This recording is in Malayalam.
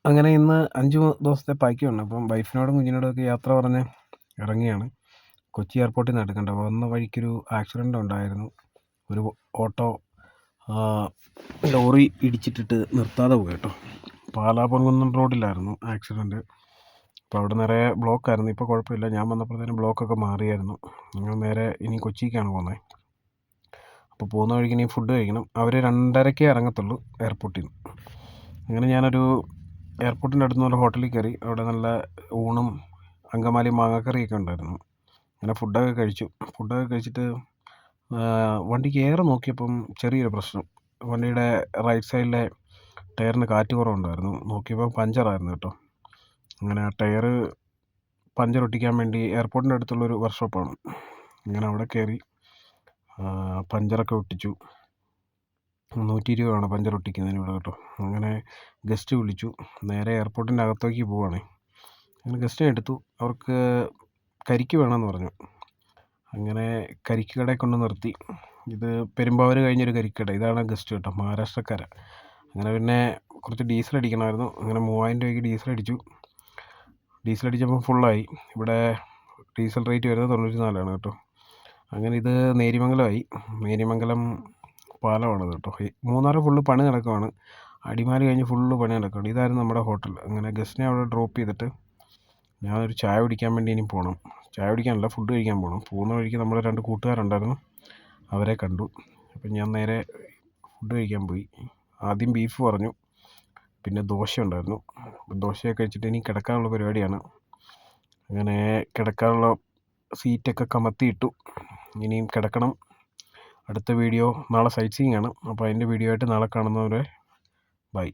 അങ്ങനെ ഇന്ന് 5 ദിവസത്തെ പാക്കിങ്ങുണ്ട്. അപ്പം വൈഫിനോടും കുഞ്ഞിനോടും ഒക്കെ യാത്ര പറഞ്ഞ് ഇറങ്ങിയാണ്. കൊച്ചി എയർപോർട്ടിൽ നിന്ന് എടുക്കേണ്ടത്. അപ്പോൾ വന്ന വഴിക്കൊരു ആക്സിഡൻ്റ് ഉണ്ടായിരുന്നു. ഒരു ഓട്ടോ ലോറി ഇടിച്ചിട്ടിട്ട് നിർത്താതെ പോയി കേട്ടോ. പാലാ പൊൻകുന്നം റോഡിലായിരുന്നു ആക്സിഡൻറ്റ്. അപ്പോൾ അവിടെ നിറയെ ബ്ലോക്കായിരുന്നു. ഇപ്പോൾ കുഴപ്പമില്ല. ഞാൻ വന്നപ്പോഴത്തേനും ബ്ലോക്കൊക്കെ മാറിയായിരുന്നു. ഞങ്ങൾ നേരെ ഇനി കൊച്ചിക്കാണ് പോകുന്നത്. അപ്പോൾ പോകുന്ന വഴിക്ക് ഇനി ഫുഡ് കഴിക്കണം. അവർ 2:30-ക്കേ ഇറങ്ങത്തുള്ളൂ എയർപോർട്ടിൽ നിന്ന്. അങ്ങനെ ഞാനൊരു എയർപോർട്ടിൻ്റെ അടുത്ത് നിന്ന് ഹോട്ടലിൽ കയറി. അവിടെ നല്ല ഊണും അങ്കമാലി മാങ്ങാക്കറിയൊക്കെ ഉണ്ടായിരുന്നു. അങ്ങനെ ഫുഡൊക്കെ കഴിച്ചു. ഫുഡൊക്കെ കഴിച്ചിട്ട് വണ്ടിക്ക് എയർ നോക്കിയപ്പം ചെറിയൊരു പ്രശ്നം. വണ്ടിയുടെ റൈറ്റ് സൈഡിലെ ടയറിന് കാറ്റ് കുറവുണ്ടായിരുന്നു. നോക്കിയപ്പോൾ പഞ്ചറായിരുന്നു കേട്ടോ. അങ്ങനെ ആ ടയർ പഞ്ചർ ഒട്ടിക്കാൻ വേണ്ടി എയർപോർട്ടിൻ്റെ അടുത്തുള്ളൊരു വർക്ക്ഷോപ്പാണ്. അങ്ങനെ അവിടെ കയറി പഞ്ചറൊക്കെ ഒട്ടിച്ചു. 120 വേണം പഞ്ചർ ഒട്ടിക്കുന്നതിന് ഇവിടെ കേട്ടോ. അങ്ങനെ ഗസ്റ്റ് വിളിച്ചു. നേരെ എയർപോർട്ടിൻ്റെ അകത്തേക്ക് പോവുകയാണ്. അങ്ങനെ ഗസ്റ്റിനെ എടുത്തു. അവർക്ക് കരിക്ക് വേണമെന്ന് പറഞ്ഞു. അങ്ങനെ കരിക്ക് കടയിൽ കൊണ്ട് നിർത്തി. ഇത് പെരുമ്പാവൂർ കഴിഞ്ഞൊരു കരിക്കട. ഇതാണ് ഗസ്റ്റ് കേട്ടോ, മഹാരാഷ്ട്രക്കാരാണ്. അങ്ങനെ പിന്നെ കുറച്ച് ഡീസൽ അടിക്കണമായിരുന്നു. അങ്ങനെ 3000 രൂപയ്ക്ക് ഡീസൽ അടിച്ചു. ഡീസൽ അടിച്ചപ്പോൾ ഫുള്ളായി. ഇവിടെ ഡീസൽ റേറ്റ് വരുന്നത് 94 കേട്ടോ. അങ്ങനെ ഇത് നേരിമംഗലമായി. നേരിമംഗലം പാലമാണത് കേട്ടോ. മൂന്നാർ ഫുള്ള് പണി നടക്കുവാണ്. അടിമാലി കഴിഞ്ഞ് ഫുള്ള് പണി നടക്കുകയാണ്. ഇതായിരുന്നു നമ്മുടെ ഹോട്ടൽ. അങ്ങനെ ഗസ്റ്റിനെ അവിടെ ഡ്രോപ്പ് ചെയ്തിട്ട് ഞാനൊരു ചായ കുടിക്കാൻ വേണ്ടി ഇനി പോകണം. ചായ കുടിക്കാനല്ല, ഫുഡ് കഴിക്കാൻ പോകണം. പോകുന്ന വഴിക്ക് നമ്മുടെ 2 കൂട്ടുകാരുണ്ടായിരുന്നു, അവരെ കണ്ടു. അപ്പം ഞാൻ നേരെ ഫുഡ് കഴിക്കാൻ പോയി. ആദ്യം ബീഫ് പറഞ്ഞു, പിന്നെ ദോശ ഉണ്ടായിരുന്നു. ദോശയൊക്കെ കഴിച്ചിട്ട് ഇനി കിടക്കാനുള്ള പരിപാടിയാണ്. അങ്ങനെ കിടക്കാനുള്ള സീറ്റൊക്കെ കമത്തിയിട്ടു. ഇനിയും കിടക്കണം. അടുത്ത വീഡിയോ നാളെ സൈറ്റ് സീയിങ് ആണ്. അപ്പോൾ അതിൻ്റെ വീഡിയോ ആയിട്ട് നാളെ കാണുന്നവരെ ബൈ.